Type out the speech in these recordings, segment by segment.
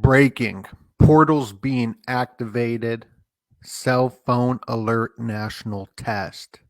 Breaking. Portals being activated. Cell phone alert national test.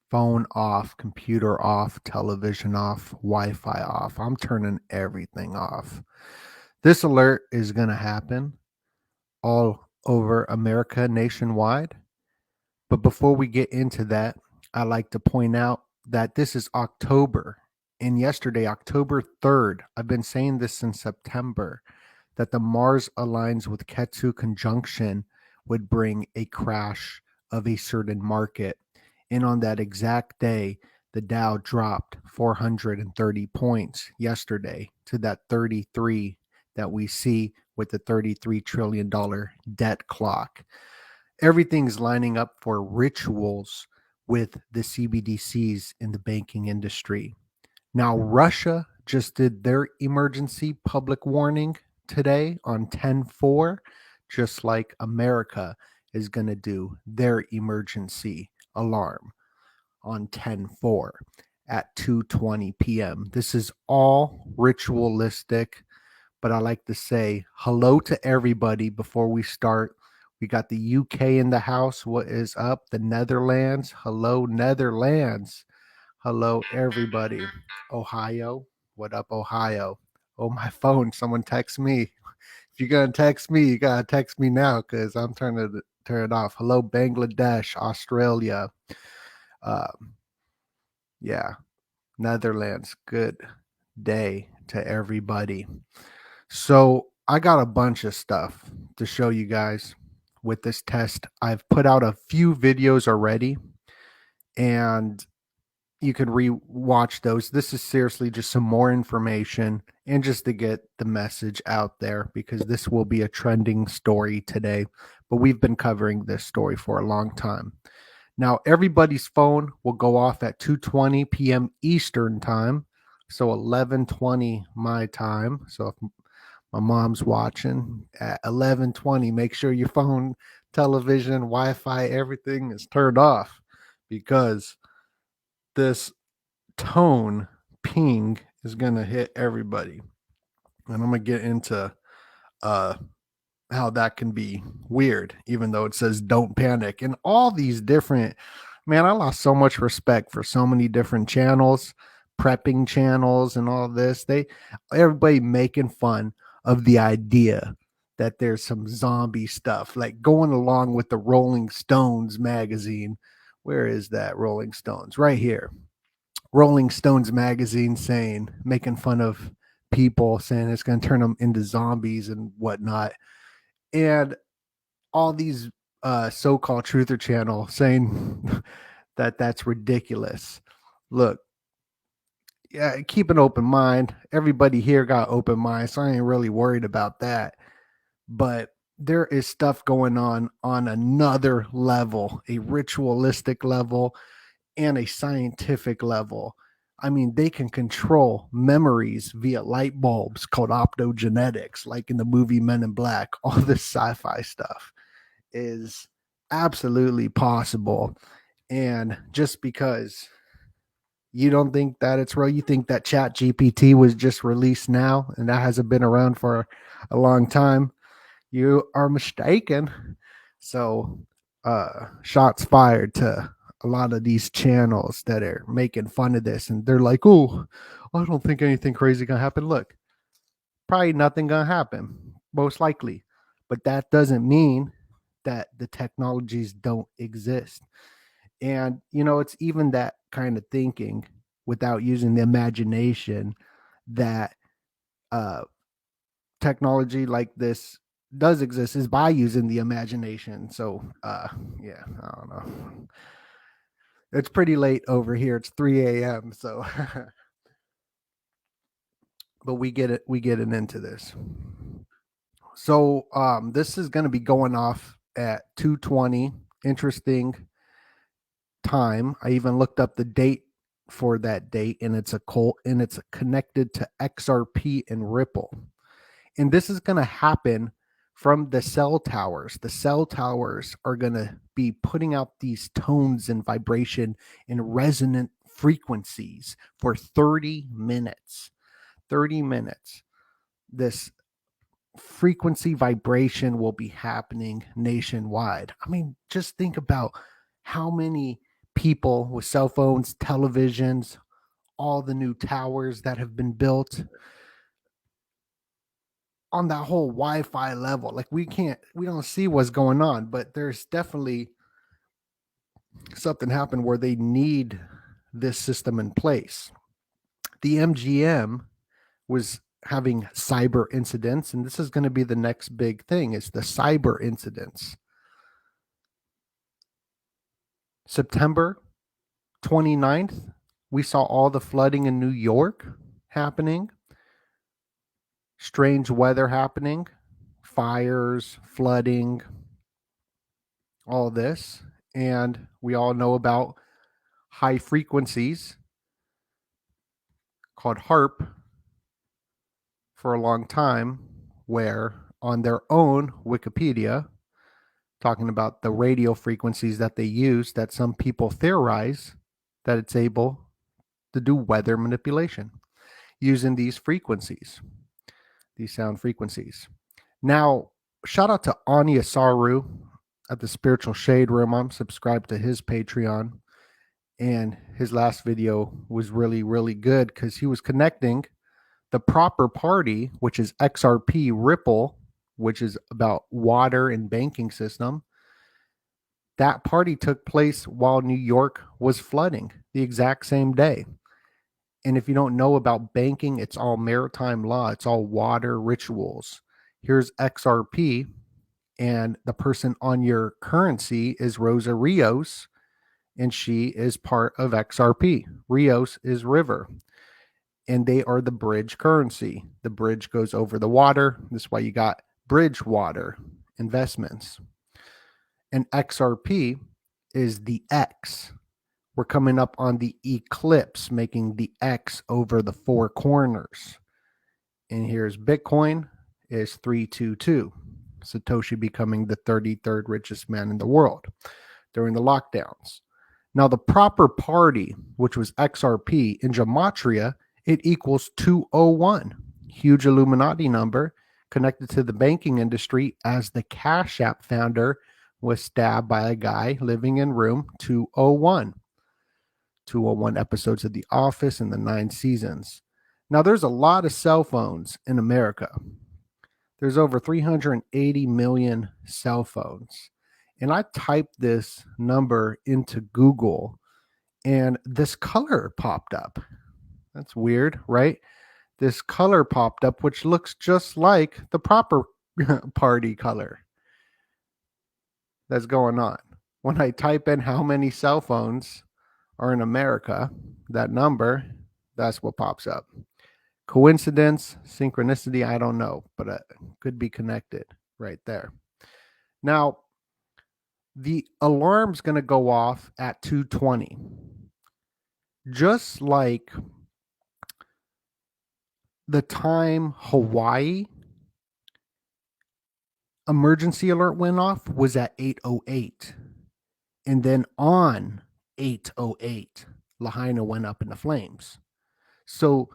Phone off, computer off, television off, Wi-Fi off. I'm turning everything off. This alert is going to happen all over America nationwide. But before we get into that, I like to point out that this is October. And yesterday, October 3rd, I've been saying this since September, that the Mars aligns with Ketu conjunction would bring a crash of a certain market. And on that exact day, the Dow dropped 430 points yesterday to that 33 that we see with the $33 trillion debt clock. Everything's lining up for rituals with the CBDCs in the banking industry. Now, Russia just did their emergency public warning today on 10/4, just like America is going to do their emergency alarm on 10/4 at 2:20 p.m. This is all ritualistic, but I like to say hello to everybody before we start. We got the UK in the house. What is up? The Netherlands. Hello, Netherlands. Hello, everybody. Ohio. What up, Ohio? Oh, my phone. Someone text me. If you're going to text me, you got to text me now because I'm trying to turn it off. Hello, Bangladesh, Australia. Yeah, Netherlands. Good day to everybody. So I got a bunch of stuff to show you guys with this test. I've put out a few videos already, and you can re-watch those. This is seriously just some more information and just to get the message out there because this will be a trending story today. But we've been covering this story for a long time. Now, everybody's phone will go off at 2:20 p.m. Eastern time, so 11:20 my time. So if my mom's watching at 11:20, make sure your phone, television, Wi-Fi, everything is turned off because this tone ping is going to hit everybody. And I'm going to get into how that can be weird, even though it says don't panic. And all these different, man, I lost so much respect for so many different channels, prepping channels, and all this. Everybody making fun of the idea that there's some zombie stuff, like going along with the Rolling Stones magazine. Where is that Rolling Stones? Right here. Rolling Stones magazine making fun of people, saying it's going to turn them into zombies and whatnot. And all these so-called truther channel saying that that's ridiculous. Look, yeah, keep an open mind. Everybody here got open mind, so I ain't really worried about that. But there is stuff going on another level, a ritualistic level and a scientific level. I mean, they can control memories via light bulbs called optogenetics, like in the movie Men in Black. All this sci-fi stuff is absolutely possible. And just because you don't think that it's real, you think that Chat GPT was just released now and that hasn't been around for a long time, you are mistaken. So shots fired to a lot of these channels that are making fun of this, and they're like, oh, I don't think anything crazy gonna happen. Look, probably nothing gonna happen, most likely. But that doesn't mean that the technologies don't exist. And it's even that kind of thinking without using the imagination that uh technology like this does exist is by using the imagination. So yeah, I don't know. It's pretty late over here. It's 3 a.m. So but we get it into this. So this is going to be going off at 2:20. Interesting time. I even looked up the date for that date, and it's connected to XRP and Ripple. And this is going to happen from the cell towers. The cell towers are going to be putting out these tones and vibration and resonant frequencies for 30 minutes. 30 minutes. This frequency vibration will be happening nationwide. I mean, just think about how many people with cell phones, televisions, all the new towers that have been built on that whole Wi-Fi level. Like we don't see what's going on, but there's definitely something happened where they need this system in place. The MGM was having cyber incidents, and this is going to be the next big thing, is the cyber incidents. September 29th, we saw all the flooding in New York happening, strange weather happening, fires, flooding, all this. And we all know about high frequencies called HARP for a long time, where on their own Wikipedia, talking about the radio frequencies that they use, that some people theorize that it's able to do weather manipulation using these frequencies, these sound frequencies. Now, shout out to Anya Saru at the Spiritual Shade Room. I'm subscribed to his Patreon, and his last video was really, really good because he was connecting the proper party, which is XRP Ripple, which is about water and banking system. That party took place while New York was flooding the exact same day. And if you don't know about banking, it's all maritime law, it's all water rituals. Here's XRP, and the person on your currency is Rosa Rios, and she is part of XRP. Rios is river, and they are the bridge currency. The bridge goes over the water. That's why you got Bridgewater Investments. And XRP is the X. We're coming up on the eclipse, making the X over the four corners. And here's Bitcoin is 322. Satoshi becoming the 33rd richest man in the world during the lockdowns. Now, the proper party, which was XRP in Gematria, it equals 201. Huge Illuminati number connected to the banking industry, as the Cash App founder was stabbed by a guy living in room 201. 201 episodes of The Office in the 9 seasons. Now, there's a lot of cell phones in America. There's over 380 million cell phones. And I typed this number into Google, and this color popped up. That's weird, right? This color popped up, which looks just like the proper party color that's going on. When I type in how many cell phones are in America, that number, that's what pops up. Coincidence, synchronicity, I don't know, but it could be connected right there. Now, the alarm's going to go off at 2:20. Just like the time Hawaii emergency alert went off was at 8:08. And then on 8:08, Lahaina went up in the flames. So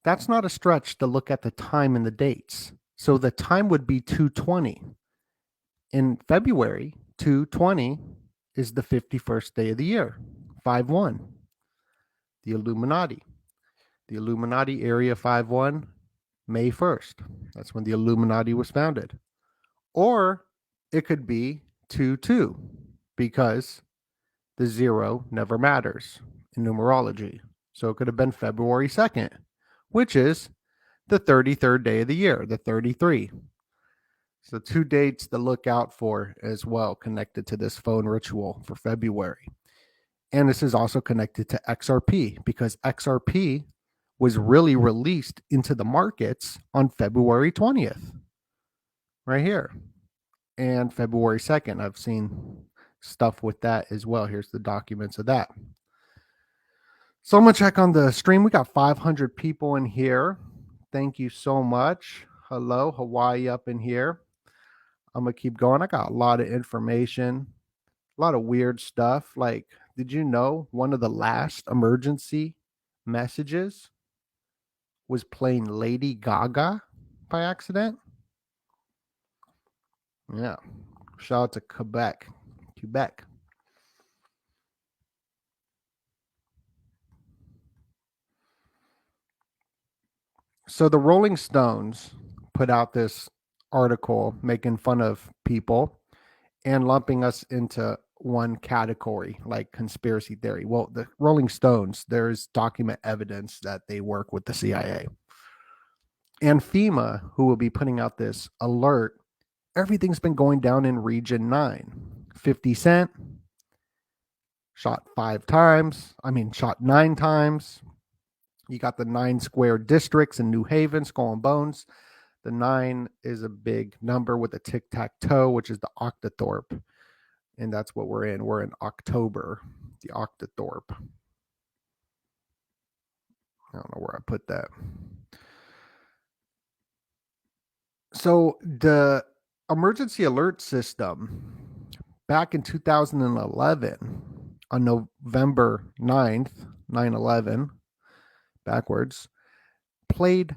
that's not a stretch to look at the time and the dates. So the time would be 2:20. In February, 2:20 is the 51st day of the year, 5/1. The Illuminati. The Illuminati Area 5/1, May 1st. That's when the Illuminati was founded. Or it could be 2/2, because the zero never matters in numerology. So it could have been February 2nd, which is the 33rd day of the year, the 33. So 2 dates to look out for as well, connected to this phone ritual for February. And this is also connected to XRP, because XRP was really released into the markets on February 20th, right here. And February 2nd, I've seen stuff with that as well. Here's the documents of that. So I'm going to check on the stream. We got 500 people in here. Thank you so much. Hello, Hawaii up in here. I'm going to keep going. I got a lot of information, a lot of weird stuff. Like, did you know one of the last emergency messages was playing Lady Gaga by accident? Yeah. Shout out to Quebec. Quebec. So the Rolling Stones put out this article making fun of people and lumping us into one category like conspiracy theory. Well, the Rolling Stones, there's document evidence that they work with the CIA. And FEMA, who will be putting out this alert, everything's been going down in Region 9. 50 Cent shot 5 times. Shot 9 times. You got the 9 square districts in New Haven, Skull and Bones. The 9 is a big number with a tic tac toe, which is the octothorpe. And that's what we're in. We're in October, the octothorpe. I don't know where I put that. So the emergency alert system back in 2011 on November 9th, 9/11, backwards, played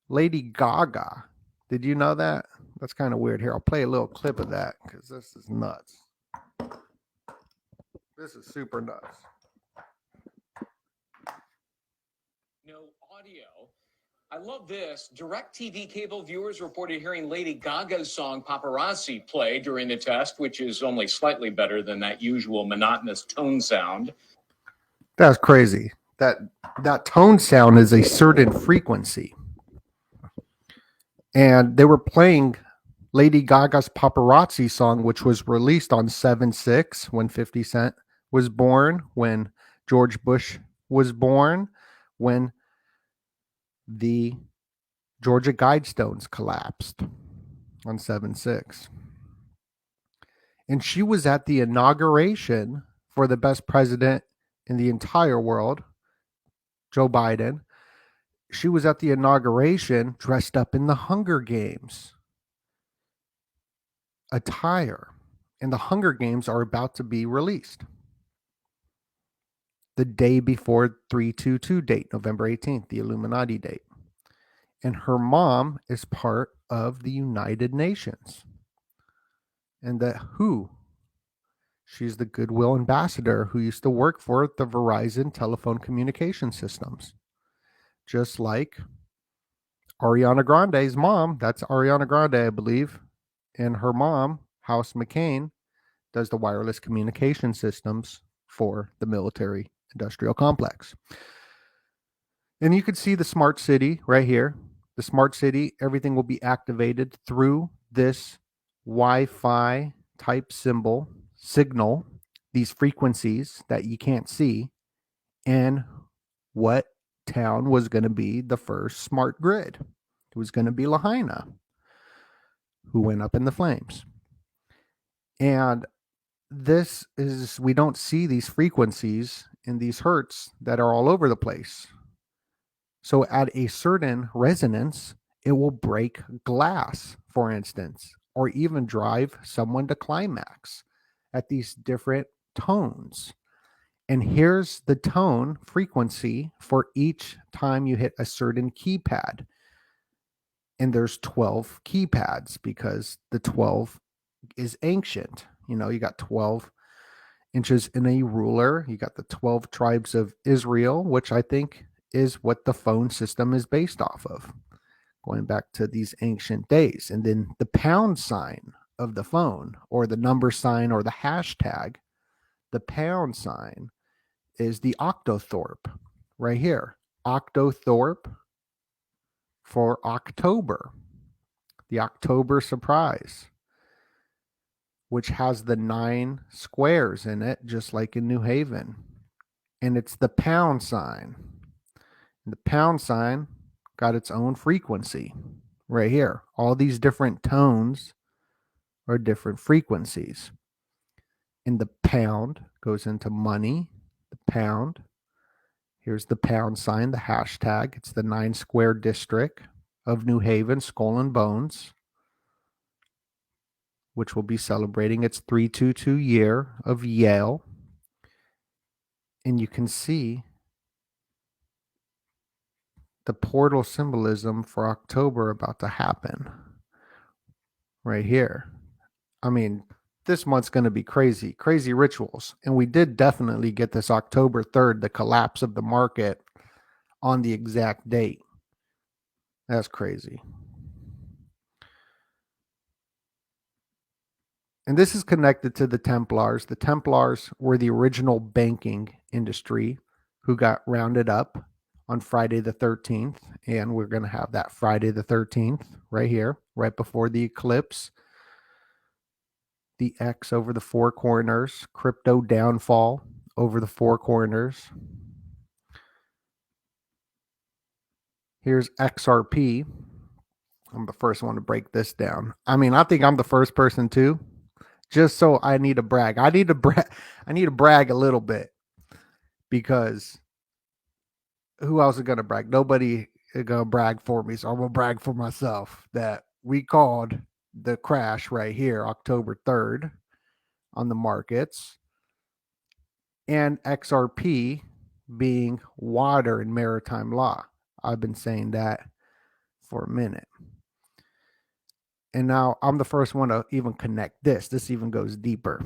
Lady Gaga. Did you know that? That's kind of weird. Here, I'll play a little clip of that because this is nuts. This is super nuts. No audio. I love this. DirecTV cable viewers reported hearing Lady Gaga's song Paparazzi play during the test, which is only slightly better than that usual monotonous tone sound. That's crazy. That tone sound is a certain frequency. And they were playing Lady Gaga's Paparazzi song, which was released on 7/6 when 50 Cent was born, when George Bush was born, when the Georgia Guidestones collapsed on 7/6. And she was at the inauguration for the best president in the entire world, Joe Biden. She was at the inauguration dressed up in the Hunger Games attire. And the Hunger Games are about to be released the day before 3/22 date, November 18th, the Illuminati date. And her mom is part of the United Nations. And the WHO, she's the Goodwill ambassador who used to work for the Verizon telephone communication systems. Just like Ariana Grande's mom, that's Ariana Grande, I believe, and her mom, House McCain, does the wireless communication systems for the military industrial complex. And you can see the smart city right here. The smart city, everything will be activated through this Wi-Fi type signal, these frequencies that you can't see. And what town was going to be the first smart grid? It was going to be Lahaina, who went up in the flames. And this is, we don't see these frequencies and these hertz that are all over the place. So at a certain resonance, it will break glass, for instance, or even drive someone to climax at these different tones. And here's the tone frequency for each time you hit a certain keypad. And there's 12 keypads because the 12 is ancient. You got 12 inches in a ruler. You got the 12 tribes of Israel, which I think is what the phone system is based off of, going back to these ancient days. And then the pound sign of the phone, or the number sign, or the hashtag, the pound sign is the octothorpe right here. Octothorpe for October, the October surprise, which has the 9 squares in it, just like in New Haven. And it's the pound sign. And the pound sign got its own frequency right here. All these different tones are different frequencies. And the pound goes into money, the pound. Here's the pound sign, the hashtag. It's the 9 square district of New Haven, Skull and Bones, which will be celebrating its 322 year of Yale. And you can see the portal symbolism for October about to happen right here. I mean, this month's going to be crazy, crazy rituals. And we did definitely get this October 3rd, the collapse of the market on the exact date. That's crazy. And this is connected to the Templars. The Templars were the original banking industry who got rounded up on Friday the 13th. And we're going to have that Friday the 13th right here, right before the eclipse. The X over the four corners, crypto downfall over the four corners. Here's XRP. I'm the first one to break this down. I mean, I think I'm the first person too. Just so I need to brag. I need to brag a little bit, because who else is gonna brag? Nobody is gonna brag for me. So I'm gonna brag for myself that we called the crash right here, October 3rd, on the markets. And XRP being water in maritime law. I've been saying that for a minute. And now I'm the first one to even connect this. This even goes deeper.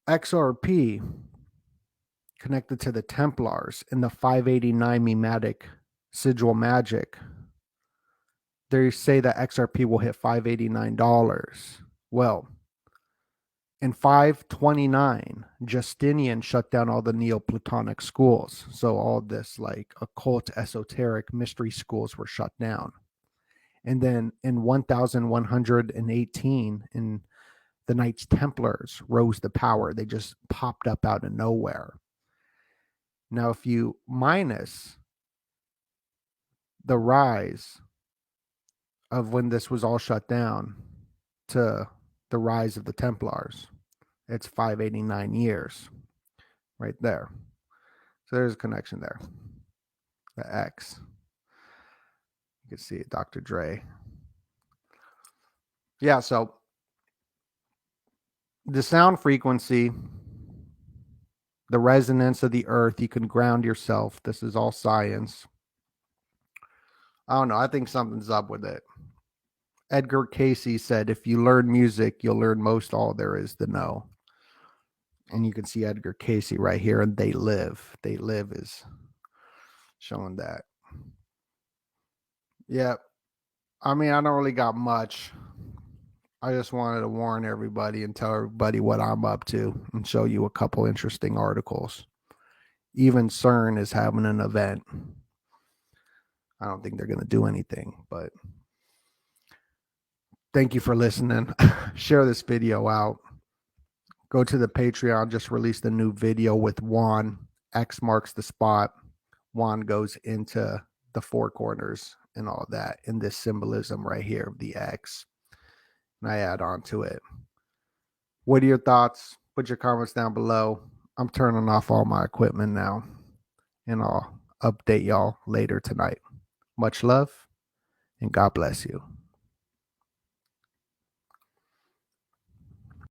XRP connected to the Templars in the 589 mimetic sigil magic. They say that XRP will hit $589. Well, in 529, Justinian shut down all the Neoplatonic schools. So all this like occult, esoteric, mystery schools were shut down. And then in 1118, in the Knights Templars rose to power. They just popped up out of nowhere. Now, if you minus the rise of when this was all shut down to the rise of the Templars, it's 589 years right there. So there's a connection there. The X. You can see it, Dr. Dre. Yeah, so the sound frequency, the resonance of the earth, you can ground yourself. This is all science. I don't know. I think something's up with it. Edgar Casey said, if you learn music, you'll learn most all there is to know. And you can see Edgar Casey right here, and They Live. They Live is showing that. Yeah. I mean, I don't really got much. I just wanted to warn everybody and tell everybody what I'm up to and show you a couple interesting articles. Even CERN is having an event. I don't think they're going to do anything, but thank you for listening. Share this video out. Go to the Patreon. Just released a new video with Juan. X marks the spot. Juan goes into the four corners and all that in this symbolism right here of the X. And I add on to it. What are your thoughts? Put your comments down below. I'm turning off all my equipment now, and I'll update y'all later tonight. Much love, and God bless you.